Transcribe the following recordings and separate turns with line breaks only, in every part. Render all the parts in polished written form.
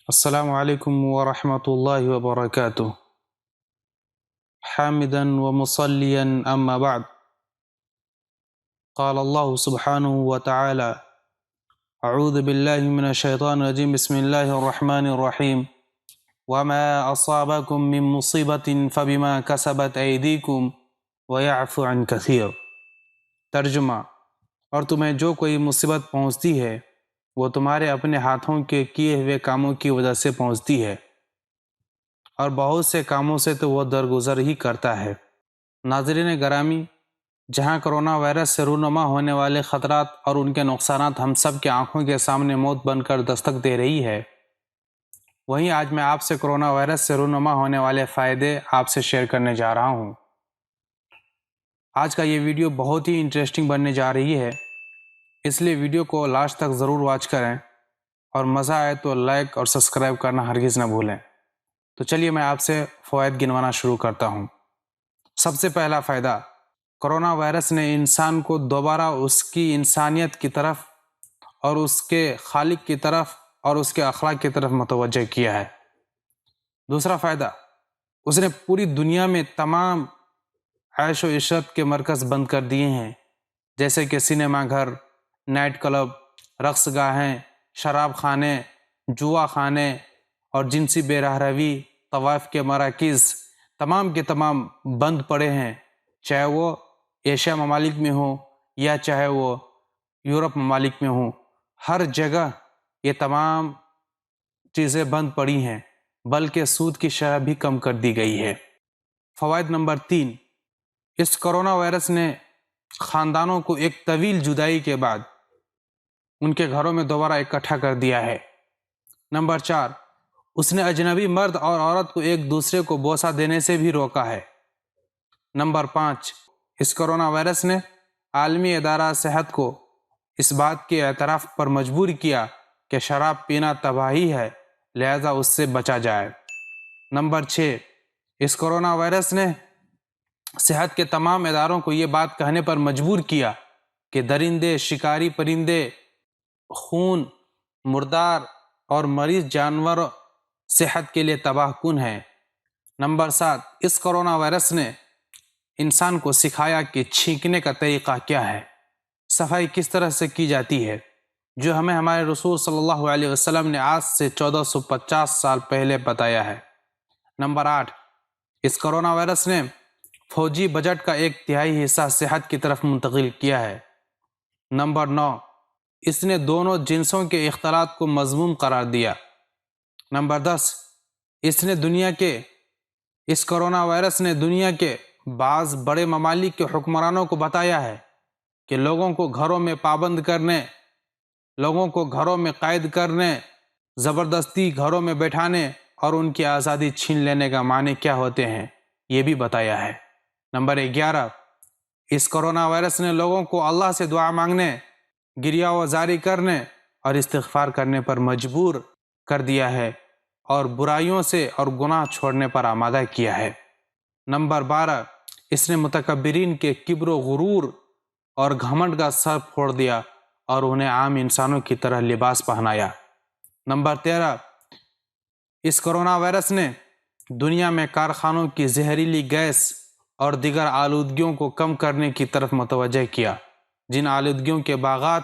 السلام علیکم ورحمۃ اللہ وبرکاتہ حامدا ومصلیا اما بعد قال اللہ سبحانہ وتعالی اعوذ باللہ من الشیطان الرجیم بسم اللہ الرحمن الرحیم وما اصابکم من مصیبت فبما کسبت ایدیکم ویعفو عن کثیر۔ ترجمہ: اور تمہیں جو کوئی مصیبت پہنچتی ہے وہ تمہارے اپنے ہاتھوں کے کیے ہوئے کاموں کی وجہ سے پہنچتی ہے، اور بہت سے کاموں سے تو وہ درگزر ہی کرتا ہے۔ ناظرین گرامی، جہاں کرونا وائرس سے رونما ہونے والے خطرات اور ان کے نقصانات ہم سب کے آنکھوں کے سامنے موت بن کر دستک دے رہی ہے، وہیں آج میں آپ سے کرونا وائرس سے رونما ہونے والے فائدے آپ سے شیئر کرنے جا رہا ہوں۔ آج کا یہ ویڈیو بہت ہی انٹرسٹنگ بننے جا رہی ہے، اس لیے ویڈیو کو لاسٹ تک ضرور واچ کریں، اور مزہ آئے تو لائک اور سبسکرائب کرنا ہرگز نہ بھولیں۔ تو چلیے میں آپ سے فوائد گنوانا شروع کرتا ہوں۔ سب سے پہلا فائدہ، کرونا وائرس نے انسان کو دوبارہ اس کی انسانیت کی طرف اور اس کے خالق کی طرف اور اس کے اخلاق کی طرف متوجہ کیا ہے۔ دوسرا فائدہ، اس نے پوری دنیا میں تمام عیش و عشرت کے مرکز بند کر دیے ہیں، جیسے کہ سنیما گھر، نائٹ کلب، رقص گاہیں، شراب خانے، جوا خانے اور جنسی بے راہ روی، طواف کے مراکز تمام کے تمام بند پڑے ہیں، چاہے وہ ایشیا ممالک میں ہوں یا چاہے وہ یورپ ممالک میں ہوں۔ ہر جگہ یہ تمام چیزیں بند پڑی ہیں، بلکہ سود کی شرح بھی کم کر دی گئی ہے۔ فوائد نمبر 3، اس کرونا وائرس نے خاندانوں کو ایک طویل جدائی کے بعد ان کے گھروں میں دوبارہ اکٹھا کر دیا ہے۔ نمبر 4، اس نے اجنبی مرد اور عورت کو ایک دوسرے کو بوسہ دینے سے بھی روکا ہے۔ نمبر 5، اس کرونا وائرس نے عالمی ادارہ صحت کو اس بات کے اعتراف پر مجبور کیا کہ شراب پینا تباہی ہے، لہذا اس سے بچا جائے۔ نمبر 6، اس کرونا وائرس نے صحت کے تمام اداروں کو یہ بات کہنے پر مجبور کیا کہ درندے، شکاری پرندے، خون، مردار اور مریض جانور صحت کے لیے تباہ کن ہیں۔ نمبر 7، اس کرونا وائرس نے انسان کو سکھایا کہ چھینکنے کا طریقہ کیا ہے، صفائی کس طرح سے کی جاتی ہے، جو ہمیں ہمارے رسول صلی اللہ علیہ وسلم نے آج سے 1450 سال پہلے بتایا ہے۔ نمبر 8، اس کرونا وائرس نے فوجی بجٹ کا 1/3 حصہ صحت کی طرف منتقل کیا ہے۔ نمبر 9، اس نے دونوں جنسوں کے اختلاط کو مذموم قرار دیا۔ نمبر 10، اس کرونا وائرس نے دنیا کے بعض بڑے ممالک کے حکمرانوں کو بتایا ہے کہ لوگوں کو گھروں میں پابند کرنے، لوگوں کو گھروں میں قید کرنے، زبردستی گھروں میں بیٹھانے اور ان کی آزادی چھین لینے کا معنی کیا ہوتے ہیں، یہ بھی بتایا ہے۔ نمبر 11، اس کرونا وائرس نے لوگوں کو اللہ سے دعا مانگنے، گریہ وزاری کرنے اور استغفار کرنے پر مجبور کر دیا ہے اور برائیوں سے اور گناہ چھوڑنے پر آمادہ کیا ہے۔ نمبر 12، اس نے متکبرین کے کبر و غرور اور گھمنڈ کا سر پھوڑ دیا اور انہیں عام انسانوں کی طرح لباس پہنایا۔ نمبر 13، اس کرونا وائرس نے دنیا میں کارخانوں کی زہریلی گیس اور دیگر آلودگیوں کو کم کرنے کی طرف متوجہ کیا، جن آلودگیوں کے باغات،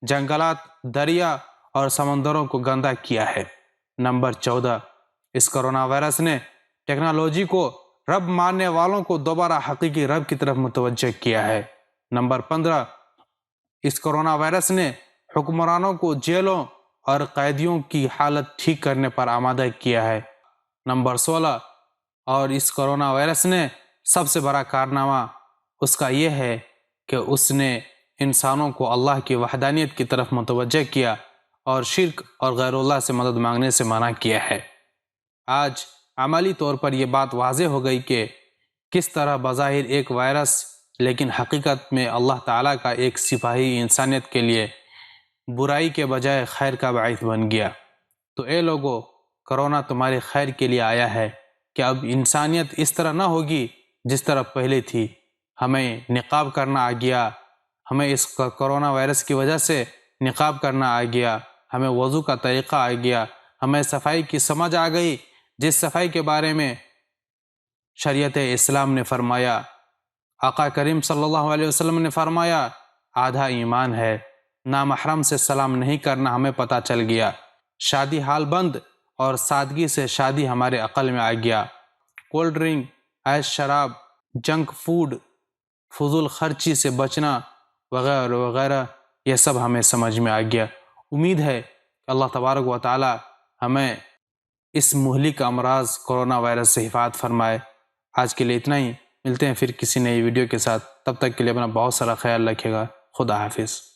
جنگلات، دریا اور سمندروں کو گندا کیا ہے۔ نمبر 14، اس کرونا وائرس نے ٹیکنالوجی کو رب ماننے والوں کو دوبارہ حقیقی رب کی طرف متوجہ کیا ہے۔ نمبر 15، اس کرونا وائرس نے حکمرانوں کو جیلوں اور قیدیوں کی حالت ٹھیک کرنے پر آمادہ کیا ہے۔ نمبر 16، اور اس کرونا وائرس نے سب سے بڑا کارنامہ اس کا یہ ہے کہ اس نے انسانوں کو اللہ کی وحدانیت کی طرف متوجہ کیا اور شرک اور غیر اللہ سے مدد مانگنے سے منع کیا ہے۔ آج عملی طور پر یہ بات واضح ہو گئی کہ کس طرح بظاہر ایک وائرس لیکن حقیقت میں اللہ تعالیٰ کا ایک سپاہی انسانیت کے لیے برائی کے بجائے خیر کا باعث بن گیا۔ تو اے لوگو، کرونا تمہارے خیر کے لیے آیا ہے کہ اب انسانیت اس طرح نہ ہوگی جس طرح پہلے تھی۔ ہمیں نقاب کرنا آ گیا، ہمیں اس کرونا وائرس کی وجہ سے نقاب کرنا آ گیا، ہمیں وضو کا طریقہ آ گیا، ہمیں صفائی کی سمجھ آ گئی، جس صفائی کے بارے میں شریعت اسلام نے فرمایا، آقا کریم صلی اللہ علیہ وسلم نے فرمایا آدھا ایمان ہے۔ نامحرم سے سلام نہیں کرنا ہمیں پتہ چل گیا، شادی حال بند اور سادگی سے شادی ہمارے عقل میں آ گیا، کولڈ ڈرنک، عیش شراب، جنک فوڈ، فضول خرچی سے بچنا وغیرہ وغیرہ، یہ سب ہمیں سمجھ میں آ گیا۔ امید ہے کہ اللہ تبارک و تعالی ہمیں اس مہلک امراض کرونا وائرس سے حفاظت فرمائے۔ آج کے لیے اتنا ہی، ملتے ہیں پھر کسی نئی ویڈیو کے ساتھ، تب تک کے لیے اپنا بہت سارا خیال رکھے گا۔ خدا حافظ۔